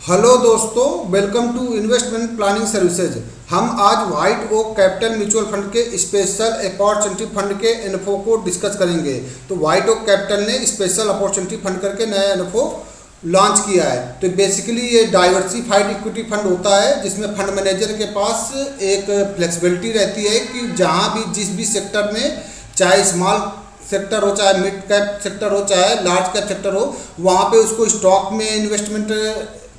Hello दोस्तों, welcome to investment planning services. हम आज White Oak Capital mutual fund के स्पेशल अपॉर्चुनिटी फंड के इन्फो को डिस्कस करेंगे। तो व्हाइट ओक कैपिटल ने स्पेशल अपॉर्चुनिटी फंड करके नया इन्फो लॉन्च किया है। तो बेसिकली ये डाइवर्सिफाइड इक्विटी फंड होता है जिसमें फंड मैनेजर के पास एक फ्लेक्सिबिलिटी रहती है कि जहाँ भी जिस भी सेक्टर में, चाहे स्मॉल सेक्टर हो, चाहे मिड कैप सेक्टर हो, चाहे लार्ज कैप सेक्टर हो, वहाँ पे उसको स्टॉक में इन्वेस्टमेंट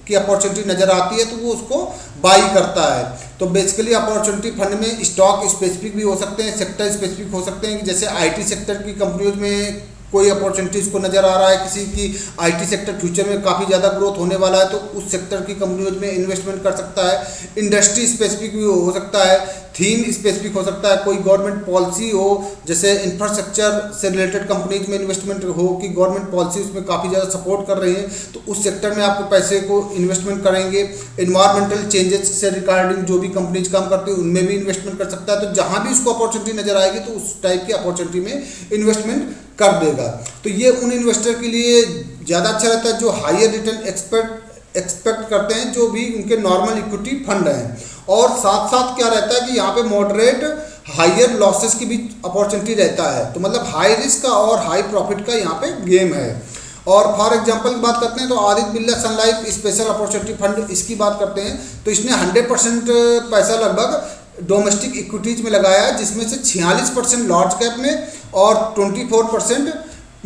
की अपॉर्चुनिटी नज़र आती है तो वो उसको बाई करता है। तो बेसिकली अपॉर्चुनिटी फंड में स्टॉक स्पेसिफिक भी हो सकते हैं, सेक्टर स्पेसिफिक हो सकते हैं कि जैसे आईटी सेक्टर की कंपनियों में कोई अपॉर्चुनिटीज़ को नज़र आ रहा है, किसी की आईटी सेक्टर फ्यूचर में काफ़ी ज़्यादा ग्रोथ होने वाला है तो उस सेक्टर की कंपनियों में इन्वेस्टमेंट कर सकता है। इंडस्ट्री स्पेसिफिक भी हो सकता है, थीम स्पेसिफिक हो सकता है, कोई गवर्नमेंट पॉलिसी हो, जैसे इंफ्रास्ट्रक्चर से रिलेटेड कंपनीज में इन्वेस्टमेंट हो कि गवर्नमेंट पॉलिसी उसमें काफ़ी ज़्यादा सपोर्ट कर रही है तो उस सेक्टर में आपको पैसे को इन्वेस्टमेंट करेंगे। इन्वायरमेंटल चेंजेस से रिगार्डिंग जो भी कंपनीज काम करती है उनमें भी इन्वेस्टमेंट कर सकता है। तो जहाँ भी उसको अपॉर्चुनिटी नज़र आएगी तो उस टाइप की अपॉर्चुनिटी में इन्वेस्टमेंट कर देगा। तो ये उन इन्वेस्टर के लिए ज़्यादा अच्छा रहता है जो हायर रिटर्न एक्सपेक्ट करते हैं, जो भी उनके नॉर्मल इक्विटी फंड हैं। और साथ साथ क्या रहता है कि यहाँ पे मॉडरेट हायर लॉसेस की भी अपॉर्चुनिटी रहता है। तो मतलब हाई रिस्क का और हाई प्रॉफिट का यहाँ पे गेम है। और फॉर एग्जांपल की बात करते हैं तो आदित्य बिरला सन लाइफ स्पेशल अपॉर्चुनिटी फंड, इसकी बात करते हैं तो इसने 100% पैसा लगभग डोमेस्टिक इक्विटीज में लगाया है, जिसमें से 46% लार्ज कैप में और 24%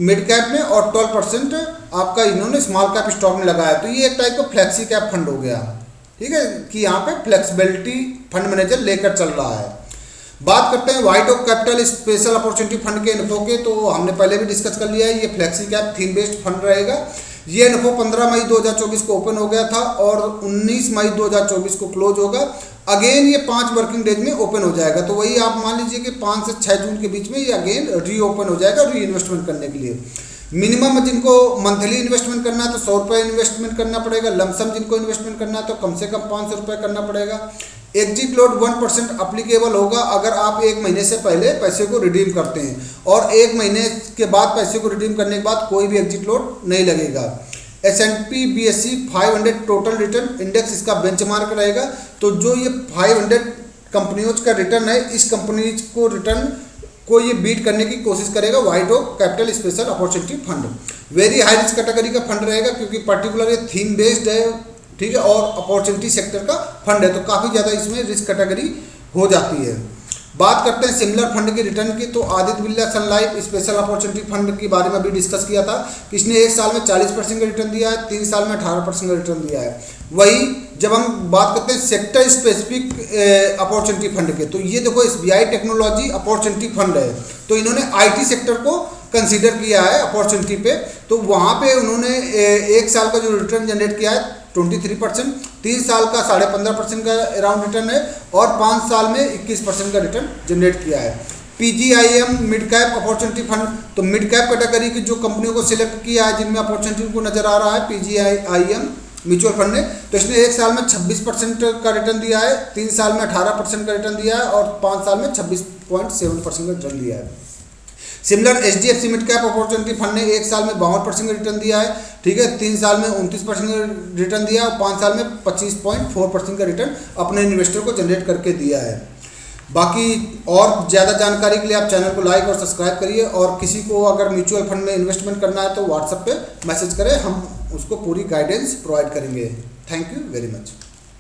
मिड कैप में और 12% आपका इन्होंने स्मॉल कैप स्टॉक में लगाया। तो ये एक टाइप का फ्लेक्सी कैप फंड हो गया, ठीक है, कि यहाँ पे फ्लेक्सिबिलिटी फंड मैनेजर लेकर चल रहा है। बात करते हैं White Oak Capital special opportunity fund के इन्फो के, तो हमने पहले भी डिस्कस कर लिया है। ये flexi cap theme based fund रहेगा। ये इन्फो 15 मई 2024 को ओपन हो गया था और 19 मई 2024 को क्लोज होगा। अगेन ये 5 वर्किंग डेज में ओपन हो जाएगा। तो वही आप मान लीजिए कि 5 से 6 जून के बीच में ये अगेन रीओपन हो जाएगा री इन्वेस्टमेंट करने के लिए। मिनिमम जिनको मंथली इन्वेस्टमेंट करना है तो 100 रुपये इन्वेस्टमेंट करना पड़ेगा। लमसम जिनको इन्वेस्टमेंट करना है तो कम से कम 500 रुपये करना पड़ेगा। एग्जिट लोड 1% अप्लीकेबल होगा अगर आप 1 महीने से पहले पैसे को रिडीम करते हैं, और 1 महीने के बाद पैसे को रिडीम करने के बाद कोई भी एग्जिट लोड नहीं लगेगा। S&P BSE 500 total return index इसका बेंचमार्क रहेगा। तो जो ये 500 कंपनियों का रिटर्न है, इस कंपनीज को रिटर्न को ये बीट करने की कोशिश करेगा White Oak Capital special opportunity fund. Very high risk category का फंड रहेगा क्योंकि पर्टिकुलर ये थीम बेस्ड है, ठीक है, और अपॉर्चुनिटी सेक्टर का फंड है तो काफ़ी ज़्यादा इसमें रिस्क कैटेगरी हो जाती है। बात करते हैं सिमिलर फंड के रिटर्न की, तो आदित्य बिरला सन लाइफ स्पेशल अपॉर्चुनिटी फंड के बारे में अभी डिस्कस किया था कि इसने 1 साल में 40% का रिटर्न दिया है, 3 साल में 18% का रिटर्न दिया है। वही जब हम बात करते हैं सेक्टर स्पेसिफिक अपॉर्चुनिटी फंड के, तो ये देखो SBI टेक्नोलॉजी अपॉर्चुनिटी फंड है। तो इन्होंने IT सेक्टर को कंसीडर किया है अपॉर्चुनिटी पे। तो वहाँ पे उन्होंने 1 साल का जो रिटर्न जनरेट किया है 23%, 3 साल का 15.5% का अराउंड रिटर्न है और 5 साल में 21% का रिटर्न जनरेट किया है। PGIM mid cap opportunity fund, तो मिड कैप कैटेगरी की जो कंपनियों को सिलेक्ट किया है जिनमें अपॉर्चुनिटी को नजर आ रहा है PGIM म्यूचुअल फंड ने, तो इसने 1 साल में 26% का रिटर्न दिया है, 3 साल में 18% का रिटर्न दिया है और 5 साल में 26.7% का रिटर्न दिया है। Similar HDFC mid cap opportunity fund ने 1 साल में 52% का रिटर्न दिया है, ठीक है, 3 साल में 29% का रिटर्न दिया और 5 साल में 25.4% का रिटर्न अपने इन्वेस्टर को जनरेट करके दिया है। बाकी और ज़्यादा जानकारी के लिए आप चैनल को लाइक और सब्सक्राइब करिए, और किसी को अगर म्यूचुअल फंड में इन्वेस्टमेंट करना है तो व्हाट्सएप पे मैसेज करें, हम उसको पूरी गाइडेंस प्रोवाइड करेंगे। Thank you very much.